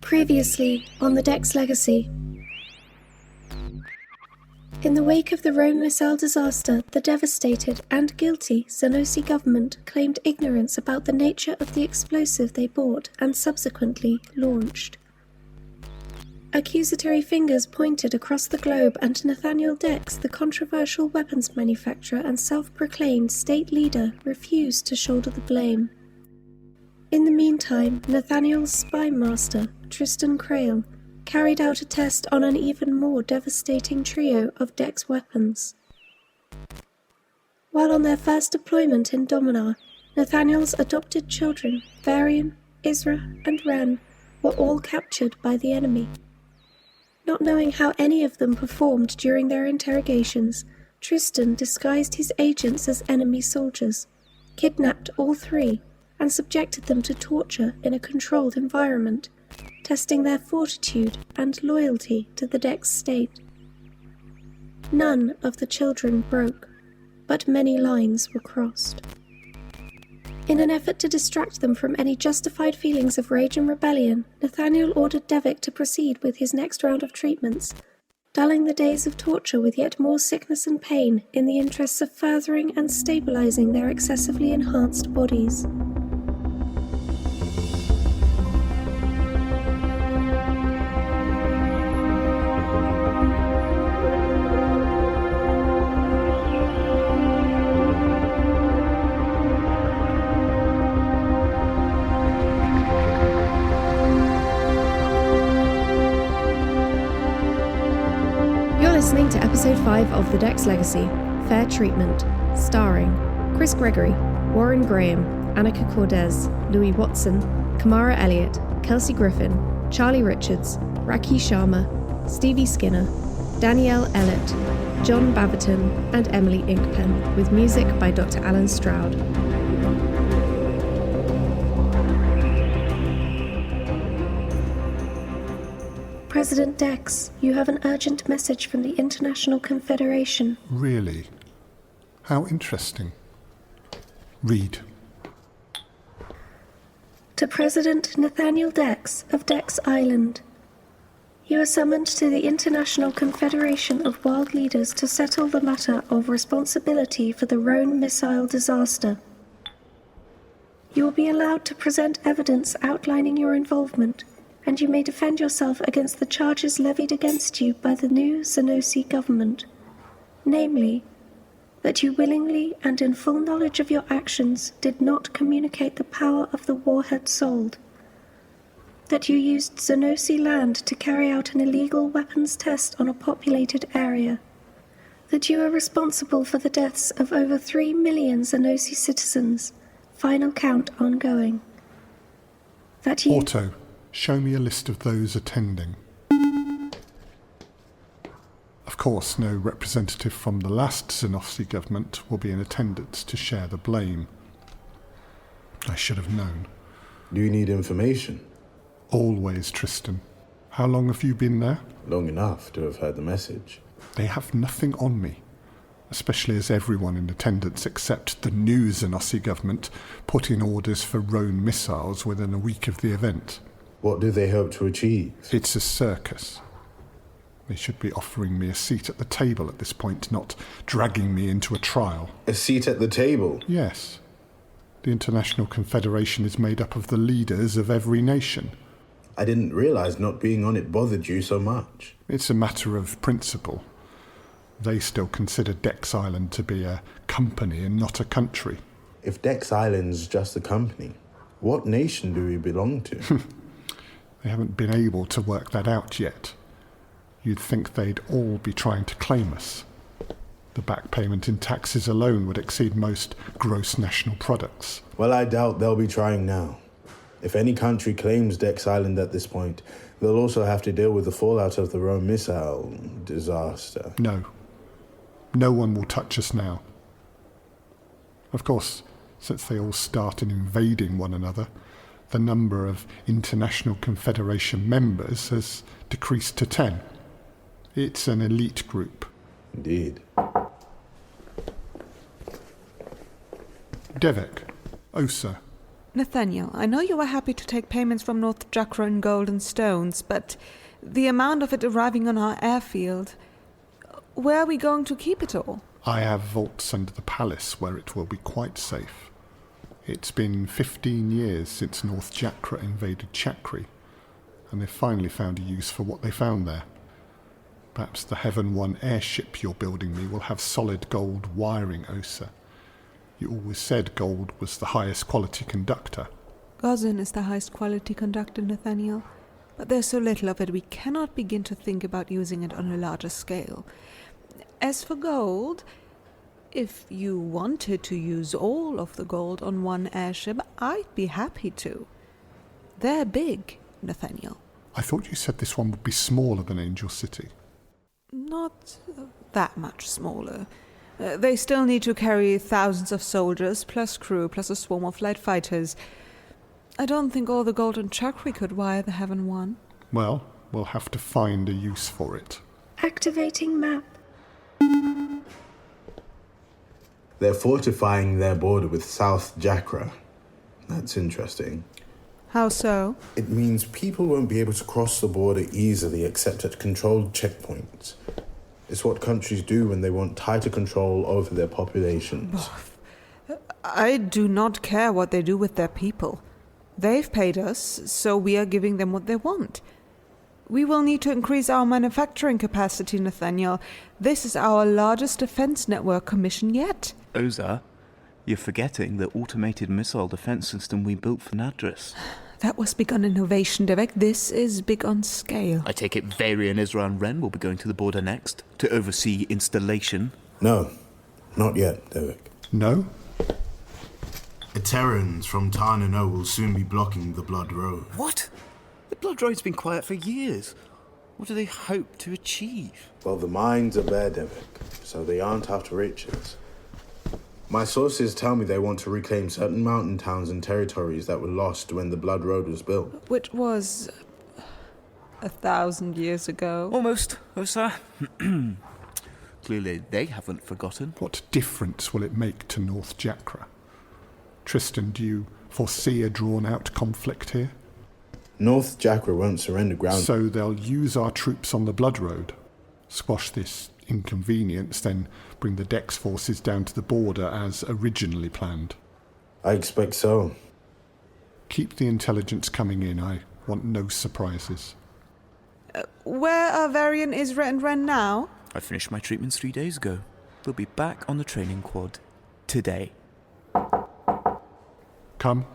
Previously on the Dex Legacy. In the wake of the Rone Missile Disaster, the devastated and guilty Zenosi government claimed ignorance about the nature of the explosive they bought and subsequently launched. Accusatory fingers pointed across the globe, and Nathaniel Dex, the controversial weapons manufacturer and self-proclaimed state leader, refused to shoulder the blame. In the meantime, Nathaniel's spy master, Tristan carried out a test on an even more devastating trio of Dex weapons. While on their first deployment in Dominar, Nathaniel's adopted children, Varian, Isra and Ren, were all captured by the enemy. Not knowing how any of them performed during their interrogations, Tristan disguised his agents as enemy soldiers, kidnapped all three, and subjected them to torture in a controlled environment, testing their fortitude and loyalty to the Dex state. None of the children broke, but many lines were crossed. In an effort to distract them from any justified feelings of rage and rebellion, Nathaniel ordered Devek to proceed with his next round of treatments, dulling the days of torture with yet more sickness and pain in the interests of furthering and stabilizing their excessively enhanced bodies. Listening to episode 5 of The Dex Legacy, Fair Treatment, starring Chris Gregory, Warren Graham, Annika Kordes, Louis Watson, Kam Elliott, Kelsey Griffin, Charlie Richards, Rakhee Sharma, Stevie Skinner, Danyelle Ellett, John Baverton, and Emily Inkpen, with music by Dr. Alan Stroud. President Dex, you have an urgent message from the International Confederation. Really? How interesting. Read. To President Nathaniel Dex of Dex Island. You are summoned to the International Confederation of World Leaders to settle the matter of responsibility for the Rone Missile Disaster. You will be allowed to present evidence outlining your involvement, and you may defend yourself against the charges levied against you by the new Zenosi government, namely, that you willingly and in full knowledge of your actions did not communicate the power of the warhead sold, that you used Zenosi land to carry out an illegal weapons test on a populated area, that you are responsible for the deaths of over 3 million Zenosi citizens, final count ongoing, that you... Auto. Show me a list of those attending. Of course, no representative from the last Zenosi government will be in attendance to share the blame. I should have known. Do you need information? Always, Tristan. How long have you been there? Long enough to have heard the message. They have nothing on me, especially as everyone in attendance except the new Zenosi government put in orders for Rone missiles within a week of the event. What do they hope to achieve? It's a circus. They should be offering me a seat at the table at this point, not dragging me into a trial. A seat at the table? Yes. The International Confederation is made up of the leaders of every nation. I didn't realize not being on it bothered you so much. It's a matter of principle. They still consider Dex Island to be a company and not a country. If Dex Island's just a company, what nation do we belong to? They haven't been able to work that out yet. You'd think they'd all be trying to claim us. The back payment in taxes alone would exceed most gross national products. Well, I doubt they'll be trying now. If any country claims Dex Island at this point, they'll also have to deal with the fallout of the Rone Missile Disaster. No. No one will touch us now. Of course, since they all started invading one another, the number of International Confederation members has decreased to 10. It's an elite group. Indeed. Devek, Osa, Nathaniel, I know you are happy to take payments from North Jakra in gold and stones, but the amount of it arriving on our airfield, where are we going to keep it all? I have vaults under the palace where it will be quite safe. It's been 15 years since North Jakra invaded Chakri, and they've finally found a use for what they found there. Perhaps the Heaven 1 airship you're building me will have solid gold wiring, Osa. You always said gold was the highest quality conductor. Gozin is the highest quality conductor, Nathaniel, but there's so little of it we cannot begin to think about using it on a larger scale. As for gold, if you wanted to use all of the gold on one airship, I'd be happy to. They're big, Nathaniel. I thought you said this one would be smaller than Angel City. Not that much smaller. They still need to carry thousands of soldiers, plus crew, plus a swarm of light fighters. I don't think all the gold in Chakri could wire the Heaven 1. Well, we'll have to find a use for it. Activating map. They're fortifying their border with South Jakra. That's interesting. How so? It means people won't be able to cross the border easily except at controlled checkpoints. It's what countries do when they want tighter control over their populations. I do not care what they do with their people. They've paid us, so we are giving them what they want. We will need to increase our manufacturing capacity, Nathaniel. This is our largest defense network commission yet. Osa, you're forgetting the automated missile defense system we built for Nadris. That was big on innovation, Devek. This is big on scale. I take it Varian, Isra and Ren will be going to the border next to oversee installation. No, not yet, Devek. No? The Terrans from Tarnano will soon be blocking the Blood Road. What? The Blood Road's been quiet for years. What do they hope to achieve? Well, the mines are bare, Devek, so they aren't after riches. My sources tell me they want to reclaim certain mountain towns and territories that were lost when the Blood Road was built. Which was 1,000 years ago. Almost, Osa. Clearly they haven't forgotten. What difference will it make to North Jakra? Tristan, do you foresee a drawn-out conflict here? North Jakra won't surrender ground. So they'll use our troops on the Blood Road, squash this inconvenience, then bring the Dex forces down to the border as originally planned. I expect so. Keep the intelligence coming in. I want no surprises. Where are Varian, Isra and Ren now? I finished my treatments 3 days ago. They'll be back on the training quad today. Come.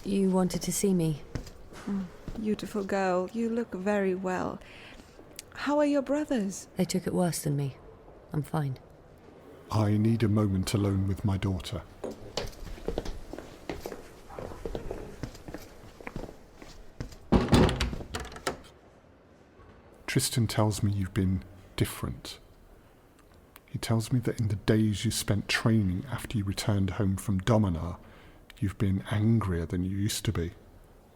You wanted to see me? Beautiful girl, you look very well. How are your brothers? They took it worse than me. I'm fine. I need a moment alone with my daughter. Tristan tells me you've been different. He tells me that in the days you spent training after you returned home from Dominar, you've been angrier than you used to be,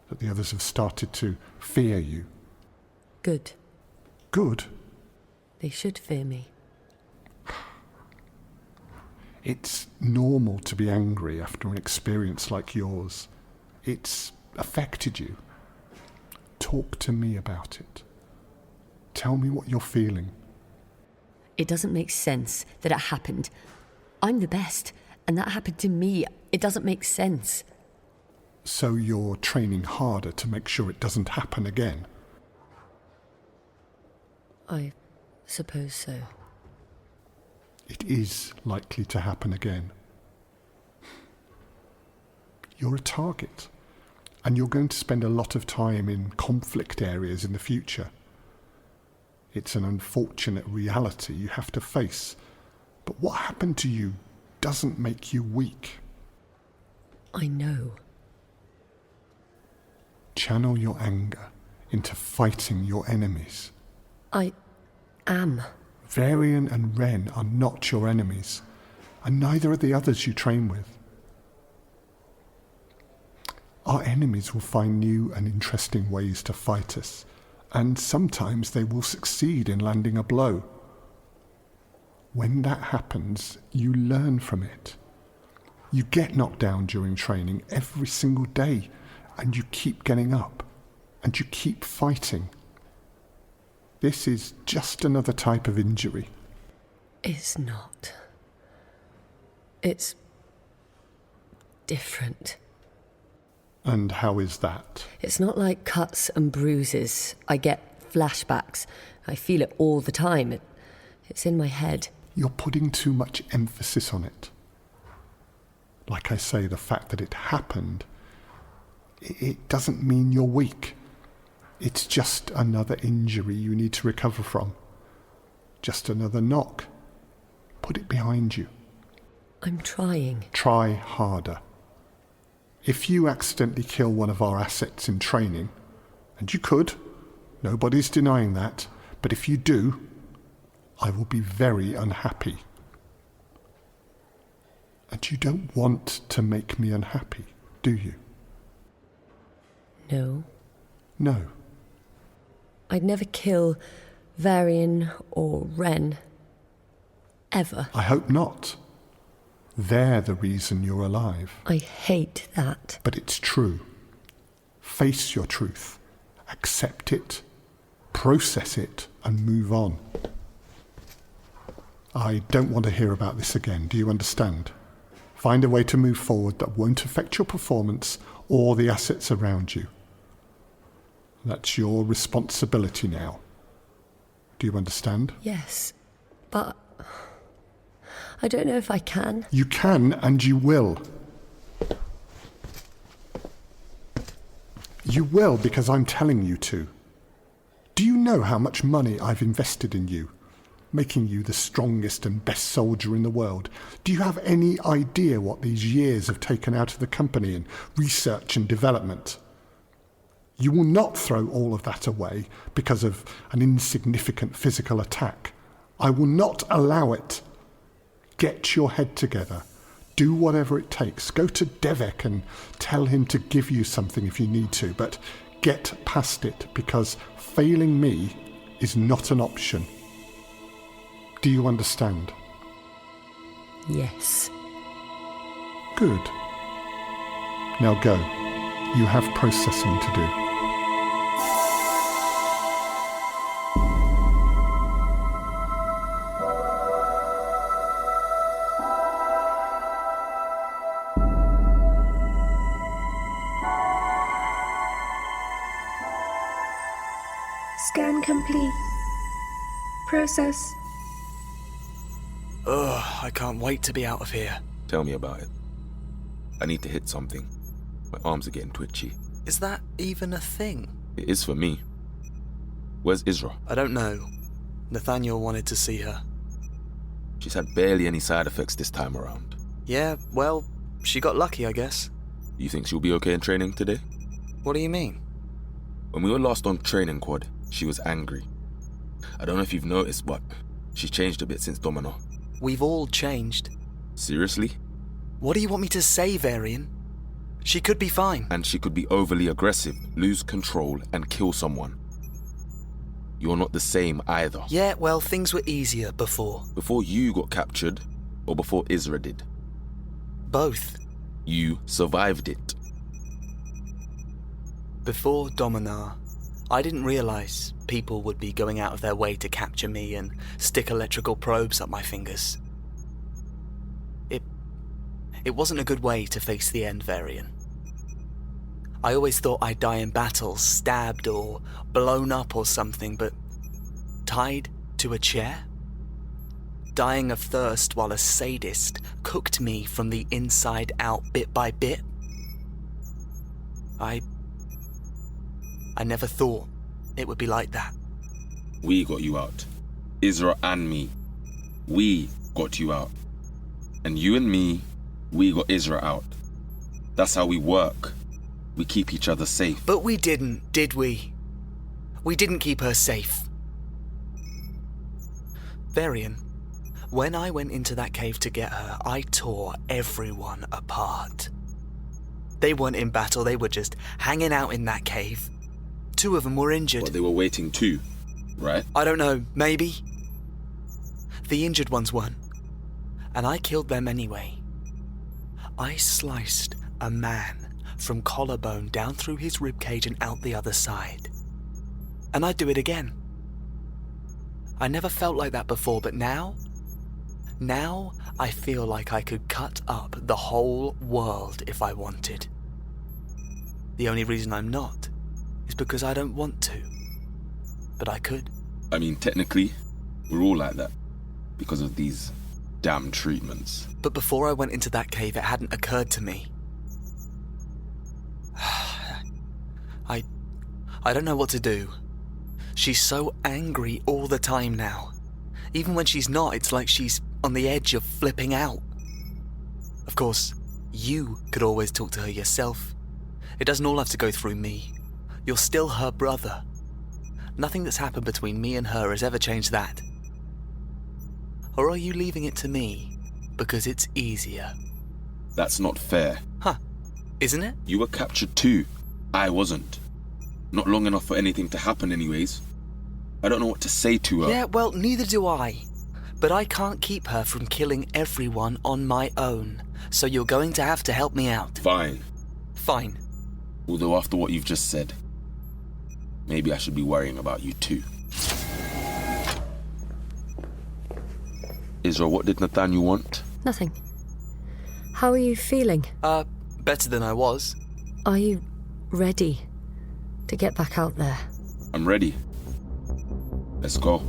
that the others have started to fear you. Good. Good? They should fear me. It's normal to be angry after an experience like yours. It's affected you. Talk to me about it. Tell me what you're feeling. It doesn't make sense that it happened. I'm the best, and that happened to me. It doesn't make sense. So you're training harder to make sure it doesn't happen again? I suppose so. It is likely to happen again. You're a target, and you're going to spend a lot of time in conflict areas in the future. It's an unfortunate reality you have to face, but what happened to you doesn't make you weak. I know. Channel your anger into fighting your enemies. I am. Varian and Ren are not your enemies, and neither are the others you train with. Our enemies will find new and interesting ways to fight us, and sometimes they will succeed in landing a blow. When that happens, you learn from it. You get knocked down during training every single day, and you keep getting up, and you keep fighting. This is just another type of injury. It's not. It's different. And how is that? It's not like cuts and bruises. I get flashbacks. I feel it all the time. It's in my head. You're putting too much emphasis on it. Like I say, the fact that it happened, it doesn't mean you're weak. It's just another injury you need to recover from. Just another knock. Put it behind you. I'm trying. Try harder. If you accidentally kill one of our assets in training, and you could, nobody's denying that, but if you do, I will be very unhappy. And you don't want to make me unhappy, do you? No. No. I'd never kill Varian or Ren. Ever. I hope not. They're the reason you're alive. I hate that. But it's true. Face your truth. Accept it. Process it and move on. I don't want to hear about this again, do you understand? Find a way to move forward that won't affect your performance or the assets around you. That's your responsibility now. Do you understand? Yes, but I don't know if I can. You can and you will. You will because I'm telling you to. Do you know how much money I've invested in you? Making you the strongest and best soldier in the world. Do you have any idea what these years have taken out of the company in research and development? You will not throw all of that away because of an insignificant physical attack. I will not allow it. Get your head together. Do whatever it takes. Go to Devek and tell him to give you something if you need to, but get past it because failing me is not an option. Do you understand? Yes. Good. Now go. You have processing to do. Scan complete. Process. Ugh, I can't wait to be out of here. Tell me about it. I need to hit something. My arms are getting twitchy. Is that even a thing? It is for me. Where's Isra? I don't know. Nathaniel wanted to see her. She's had barely any side effects this time around. Yeah, well, she got lucky, I guess. You think she'll be okay in training today? What do you mean? When we were last on training quad, she was angry. I don't know if you've noticed, but she's changed a bit since Domino. We've all changed. Seriously? What do you want me to say, Varian? She could be fine. And she could be overly aggressive, lose control, and kill someone. You're not the same either. Yeah, well, things were easier before. Before you got captured, or before Isra did? Both. You survived it. Before Dominar, I didn't realize people would be going out of their way to capture me and stick electrical probes up my fingers. It wasn't a good way to face the end, Varian. I always thought I'd die in battle, stabbed or blown up or something, but tied to a chair? Dying of thirst while a sadist cooked me from the inside out bit by bit? I never thought it would be like that. We got you out. Isra and me. We got you out. And you and me, we got Isra out. That's how we work. We keep each other safe. But we didn't, did we? We didn't keep her safe. Varian, when I went into that cave to get her, I tore everyone apart. They weren't in battle, they were just hanging out in that cave. 2 of them were injured. But they were waiting too, right? I don't know, maybe. The injured ones weren't. And I killed them anyway. I sliced a man from collarbone down through his ribcage and out the other side. And I'd do it again. I never felt like that before, but now I feel like I could cut up the whole world if I wanted. The only reason I'm not is because I don't want to. But I could. I mean, technically, we're all like that because of these damn treatments. But before I went into that cave, it hadn't occurred to me. I don't know what to do. She's so angry all the time now. Even when she's not, it's like she's on the edge of flipping out. Of course, you could always talk to her yourself. It doesn't all have to go through me. You're still her brother. Nothing that's happened between me and her has ever changed that. Or are you leaving it to me because it's easier? That's not fair. Huh, isn't it? You were captured too. I wasn't. Not long enough for anything to happen anyways. I don't know what to say to her. Yeah, well, neither do I. But I can't keep her from killing everyone on my own. So you're going to have to help me out. Fine. Fine. Although after what you've just said, maybe I should be worrying about you too. Isra, what did Nathaniel want? Nothing. How are you feeling? Better than I was. Are you ready to get back out there? I'm ready. Let's go.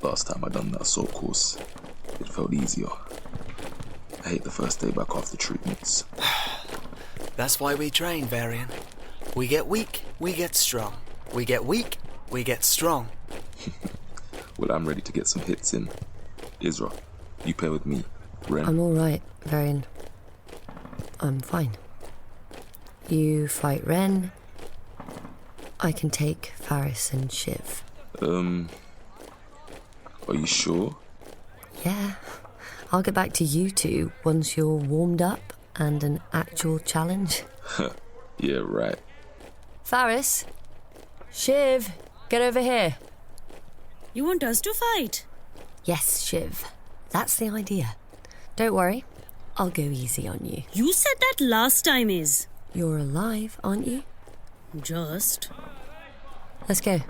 Last time I done that assault course, it felt easier. I hate the first day back after treatments. That's why we train, Varian. We get weak, we get strong. We get weak, we get strong. Well, I'm ready to get some hits in. Isra, you pair with me. Ren. I'm alright, Varian. I'm fine. You fight Ren. I can take Farris and Shiv. Are you sure? Yeah. I'll get back to you two once you're warmed up and an actual challenge. Yeah, right. Farris! Shiv! Get over here. You want us to fight? Yes, Shiv. That's the idea. Don't worry. I'll go easy on you. You said that last time, Is. You're alive, aren't you? Just. Let's go.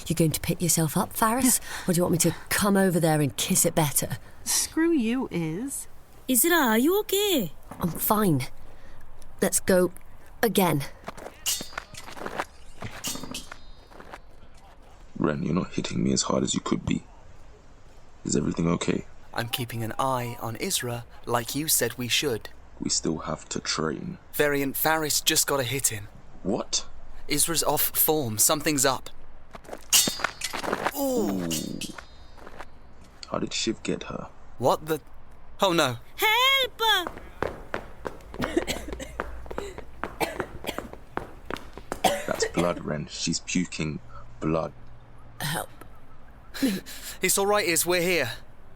You going to pick yourself up, Farris? Or do you want me to come over there and kiss it better? Screw you, Is. Isra, are you okay? I'm fine. Let's go again. Ren, you're not hitting me as hard as you could be. Is everything okay? I'm keeping an eye on Isra like you said we should. We still have to train. Varian, Farris just got a hit in. What? Isra's off form. Something's up. Ooh. How did Shiv get her? What the... Oh no. Help! That's blood, Ren. She's puking blood. Help. It's all right, Is. We're here.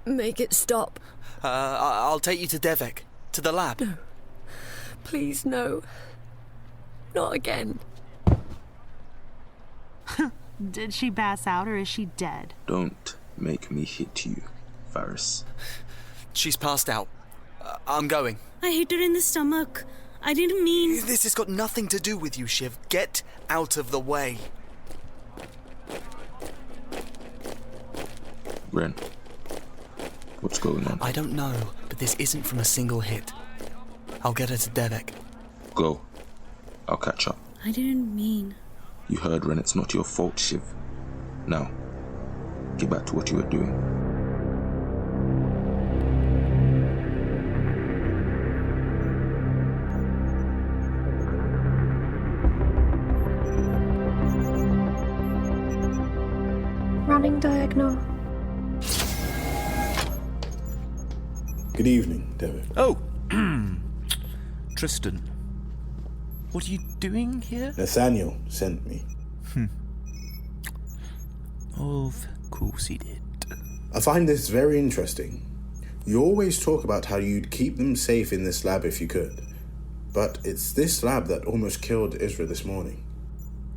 Make it stop. I'll take you to Devek. To the lab. No. Please, no. Not again. Did she pass out or is she dead? Don't make me hit you, Farris. She's passed out. I'm going. I hit her in the stomach. I didn't mean... This has got nothing to do with you, Shiv. Get out of the way. Ren, what's going on? I don't know, but this isn't from a single hit. I'll get her to Devek. Go. I'll catch up. I didn't mean... You heard, Ren. It's not your fault, Shiv. Now, get back to what you were doing. Running diagonal. Good evening, Devek. Oh, Tristan. What are you doing here? Nathaniel sent me. Of course he did. I find this very interesting. You always talk about how you'd keep them safe in this lab if you could. But it's this lab that almost killed Isra this morning.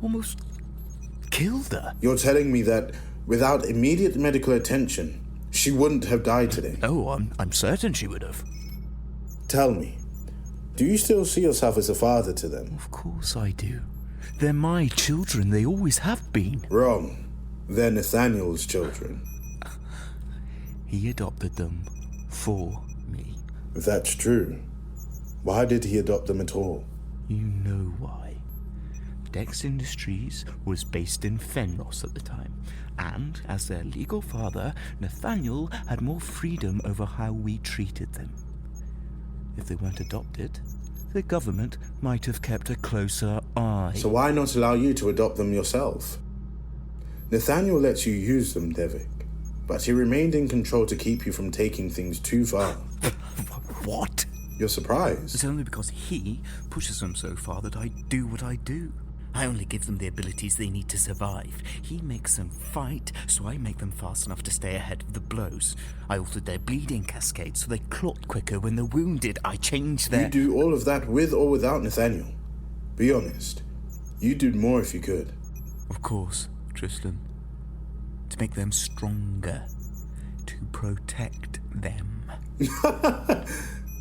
Almost killed her? You're telling me that without immediate medical attention, she wouldn't have died today? Oh, I'm certain she would have. Tell me, do you still see yourself as a father to them? Of course I do. They're my children. They always have been. Wrong. They're Nathaniel's children. He adopted them for me. If that's true, why did he adopt them at all? You know why. Dex Industries was based in Fenros at the time, and as their legal father, Nathaniel had more freedom over how we treated them. If they weren't adopted, the government might have kept a closer eye. So why not allow you to adopt them yourself? Nathaniel lets you use them, Devek, but he remained in control to keep you from taking things too far. What? You're surprised? It's only because he pushes them so far that I do what I do. I only give them the abilities they need to survive. He makes them fight, so I make them fast enough to stay ahead of the blows. I altered their bleeding cascade so they clot quicker when they're wounded. I changed their... You do all of that with or without Nathaniel. Be honest. You'd do more if you could. Of course, Tristan. To make them stronger. To protect them.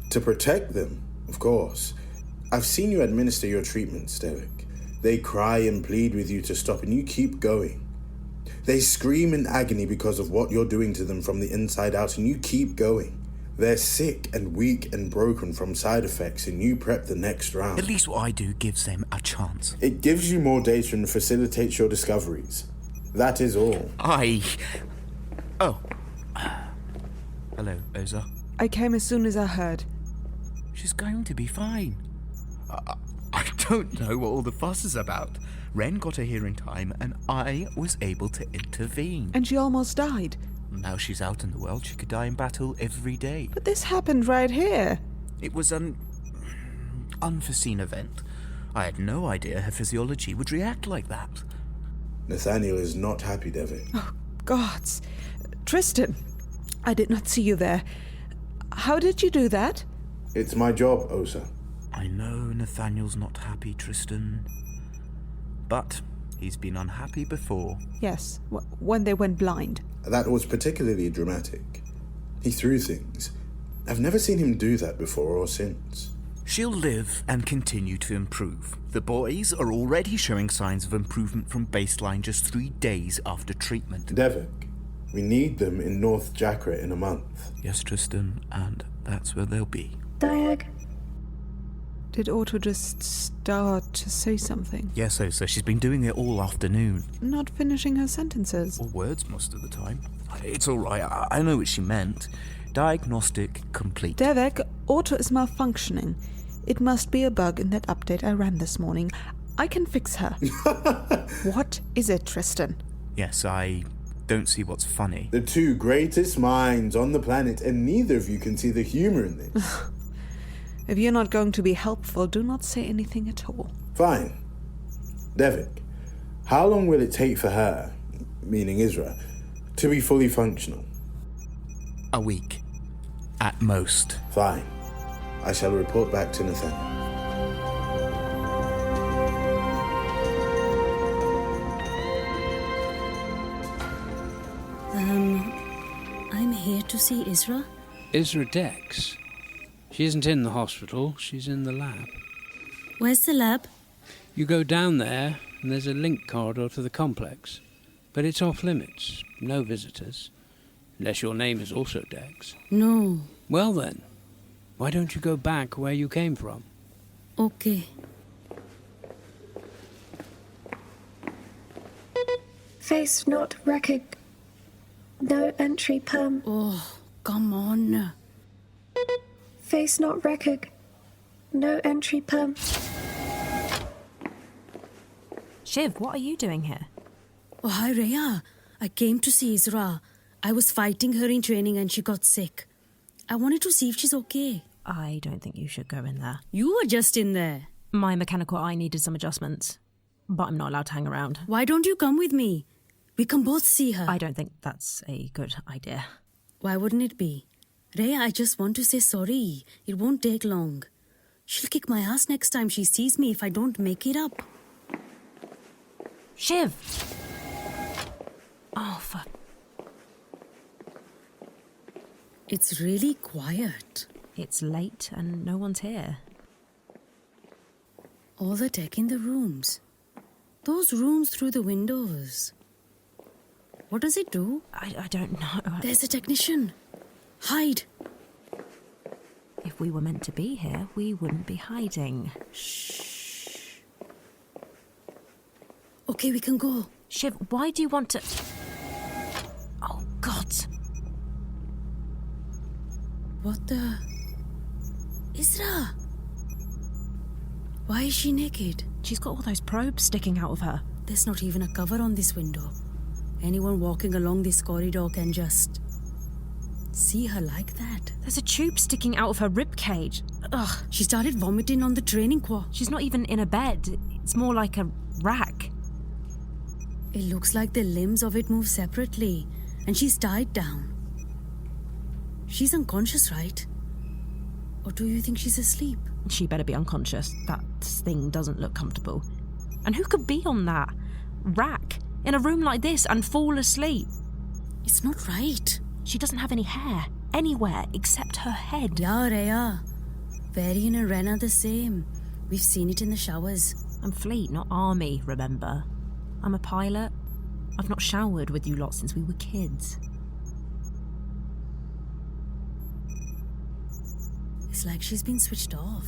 To protect them, of course. I've seen you administer your treatments, Devek. They cry and plead with you to stop, and you keep going. They scream in agony because of what you're doing to them from the inside out, and you keep going. They're sick and weak and broken from side effects, and you prep the next round. At least what I do gives them a chance. It gives you more data and facilitates your discoveries. That is all. Oh. Hello, Oza. I came as soon as I heard. She's going to be fine. I don't know what all the fuss is about. Ren got her here in time, and I was able to intervene. And she almost died. Now she's out in the world, she could die in battle every day. But this happened right here. It was an unforeseen event. I had no idea her physiology would react like that. Nathaniel is not happy, Devek. Oh, gods. Tristan, I did not see you there. How did you do that? It's my job, Osa. I know Nathaniel's not happy, Tristan. But he's been unhappy before. Yes, when they went blind. That was particularly dramatic. He threw things. I've never seen him do that before or since. She'll live and continue to improve. The boys are already showing signs of improvement from baseline just 3 days after treatment. Devek, we need them in North Jakra in a month. Yes, Tristan, and that's where they'll be. Diag. Did Otto just start to say something? Yes, Osa, she's been doing it all afternoon. Not finishing her sentences. Or words most of the time. It's all right, I know what she meant. Diagnostic complete. Devek, Otto is malfunctioning. It must be a bug in that update I ran this morning. I can fix her. What is it, Tristan? Yes, I don't see what's funny. The two greatest minds on the planet, and neither of you can see the humor in this. If you're not going to be helpful, do not say anything at all. Fine. Devek, how long will it take for her, meaning Isra, to be fully functional? A week. At most. Fine. I shall report back to Nathaniel. I'm here to see Isra. Isra Dex? She isn't in the hospital, she's in the lab. Where's the lab? You go down there, and there's a link corridor to the complex. But it's off limits, no visitors. Unless your name is also Dex. No. Well then, why don't you go back where you came from? Okay. Face not Rakhee. No entry perm. Oh, come on. Face not Rakhee. No entry perm. Shiv, what are you doing here? Oh, hi, Rhea. I came to see Isra. I was fighting her in training and she got sick. I wanted to see if she's okay. I don't think you should go in there. You were just in there. My mechanical eye needed some adjustments, but I'm not allowed to hang around. Why don't you come with me? We can both see her. I don't think that's a good idea. Why wouldn't it be? Rhea, I just want to say sorry. It won't take long. She'll kick my ass next time she sees me if I don't make it up. Shiv! Oh, fuck. It's really quiet. It's late and no one's here. All the tech in the rooms. Those rooms through the windows. What does it do? I don't know. There's a technician. Hide. If we were meant to be here, we wouldn't be hiding. Shh. Okay, we can go. Shiv, why do you want to... Oh, God. What the... Isra! Why is she naked? She's got all those probes sticking out of her. There's not even a cover on this window. Anyone walking along this corridor can just... see her like that. There's a tube sticking out of her ribcage. Ugh. She started vomiting on the training quad. She's not even in a bed. It's more like a rack. It looks like the limbs of it move separately, and she's tied down. She's unconscious, right? Or do you think she's asleep? She better be unconscious. That thing doesn't look comfortable. And who could be on that rack in a room like this and fall asleep? It's not right. She doesn't have any hair anywhere except her head. Yeah, Rhea. Varian and Ren are the same. We've seen it in the showers. I'm fleet, not army, remember? I'm a pilot. I've not showered with you lot since we were kids. It's like she's been switched off.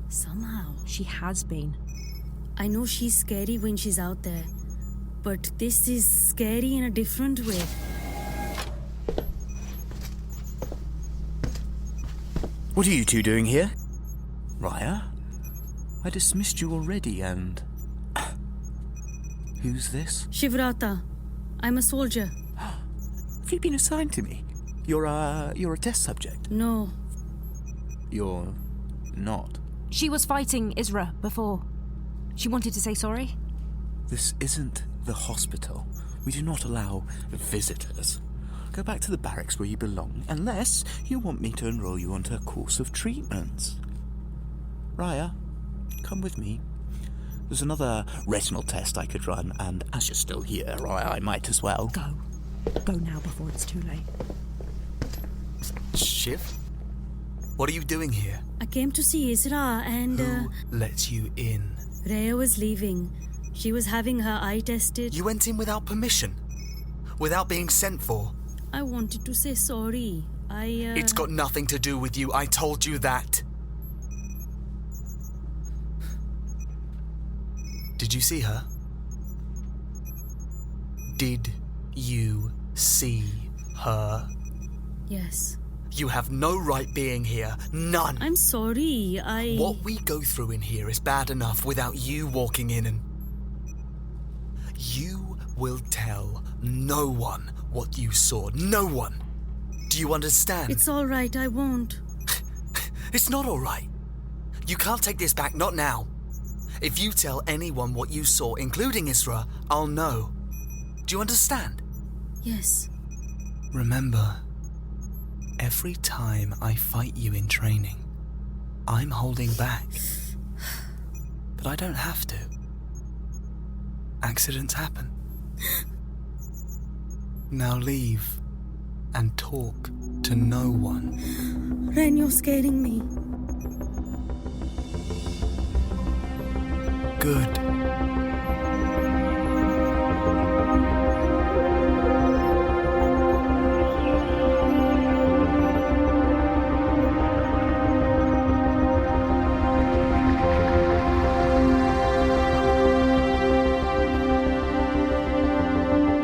Somehow. She has been. I know she's scary when she's out there, but this is scary in a different way. What are you two doing here? Raya? I dismissed you already and... Who's this? Shivrata. I'm a soldier. Have you been assigned to me? You're a test subject? No. You're not. She was fighting Isra before. She wanted to say sorry. This isn't the hospital. We do not allow visitors. Go back to the barracks where you belong, unless you want me to enroll you onto a course of treatments. Raya, come with me. There's another retinal test I could run, and as you're still here, Raya, I might as well. Go. Go now before it's too late. Shiv? What are you doing here? I came to see Isra and... Who let you in? Rhea was leaving. She was having her eye tested. You went in without permission? Without being sent for? I wanted to say sorry. It's got nothing to do with you. I told you that. Did you see her? Did you see her? Yes. You have no right being here. None. I'm sorry. What we go through in here is bad enough without you walking in and... You will tell no one what you saw. No one. Do you understand? It's all right. I won't. It's not all right. You can't take this back. Not now. If you tell anyone what you saw, including Isra, I'll know. Do you understand? Yes. Remember, every time I fight you in training, I'm holding back. But I don't have to. Accidents happen. Now leave and talk to no one. Ren, you're scaring me. Good.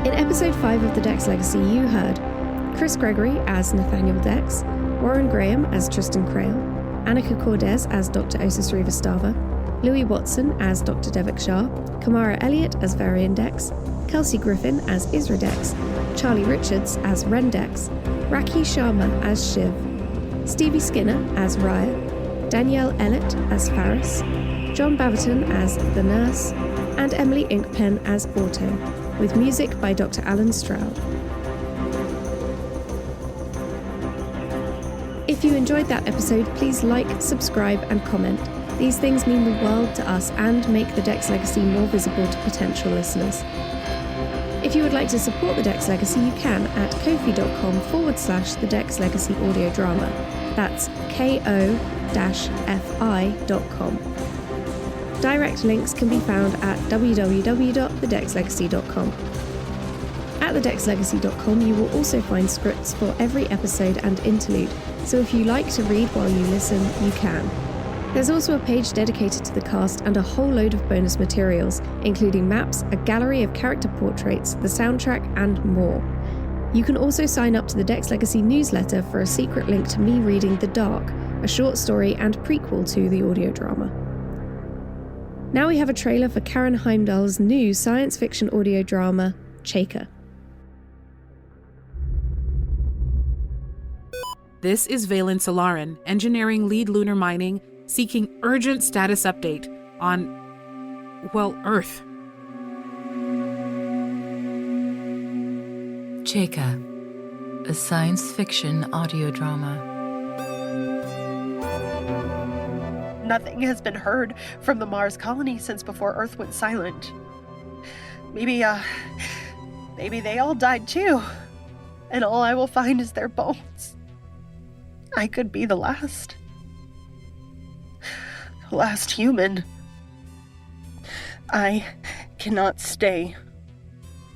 In episode 5 of the Dex Legacy, you heard Chris Gregory as Nathaniel Dex, Warren Graham as Tristan Crale, Annika Kordes as Dr. Osis Rivastava, Lewie Watson as Dr. Devek Shah, Kam Elliott as Varian Dex, Kelsey Griffin as Isra Dex, Charlie Richards as Ren Dex, Rakhee Sharma as Shiv, Stevie Skinner as Raya, Danyelle Ellett as Farris, John Baverton as The Nurse, and Emily Inkpen as Auto, with music by Dr. Alan Stroud. If you enjoyed that episode, please like, subscribe, and comment. These things mean the world to us and make the Dex Legacy more visible to potential listeners. If you would like to support the Dex Legacy, you can at ko-fi.com/the Dex Legacy audio drama. That's ko-fi.com. Direct links can be found at www.thedexlegacy.com. At thedexlegacy.com, you will also find scripts for every episode and interlude, so if you like to read while you listen, you can. There's also a page dedicated to the cast and a whole load of bonus materials, including maps, a gallery of character portraits, the soundtrack, and more. You can also sign up to the Dex Legacy newsletter for a secret link to me reading The Dark, a short story and prequel to the audio drama. Now we have a trailer for Karen Heimdall's new science fiction audio drama, Chaker. This is Valen Solarin, engineering lead lunar mining, seeking urgent status update on, Earth. Chaker, a science fiction audio drama. Nothing has been heard from the Mars colony since before Earth went silent. Maybe they all died too, and all I will find is their bones. I could be the last human. I cannot stay.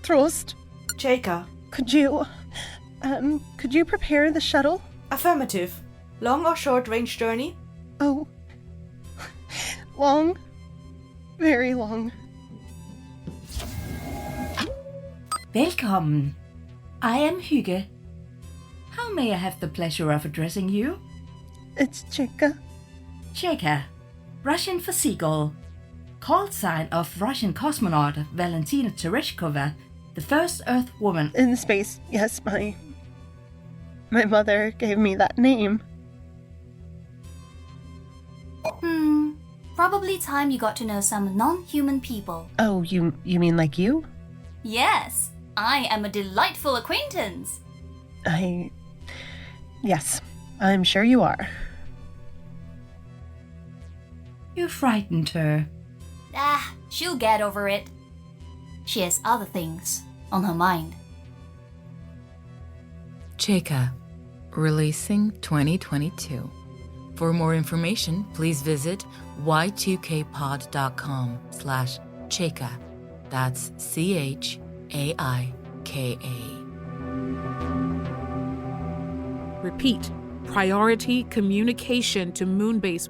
Trost? Chaker. Could you prepare the shuttle? Affirmative. Long or short range journey? Oh. Long. Very long. Welcome. I am Hygge. How may I have the pleasure of addressing you? It's Chaker. Chaker, Russian for seagull. Call sign of Russian cosmonaut Valentina Tereshkova, the first Earth woman. In space, yes, my mother gave me that name. Probably time you got to know some non-human people. Oh, you mean like you? Yes, I am a delightful acquaintance. Yes, I'm sure you are. You frightened her. She'll get over it. She has other things on her mind. Chaker, releasing 2022. For more information, please visit y2kpod.com/Chaker. That's CHAIKA. Repeat, priority communication to Moonbase.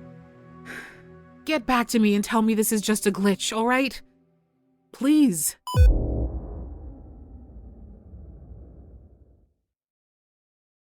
Get back to me and tell me this is just a glitch, all right? Please.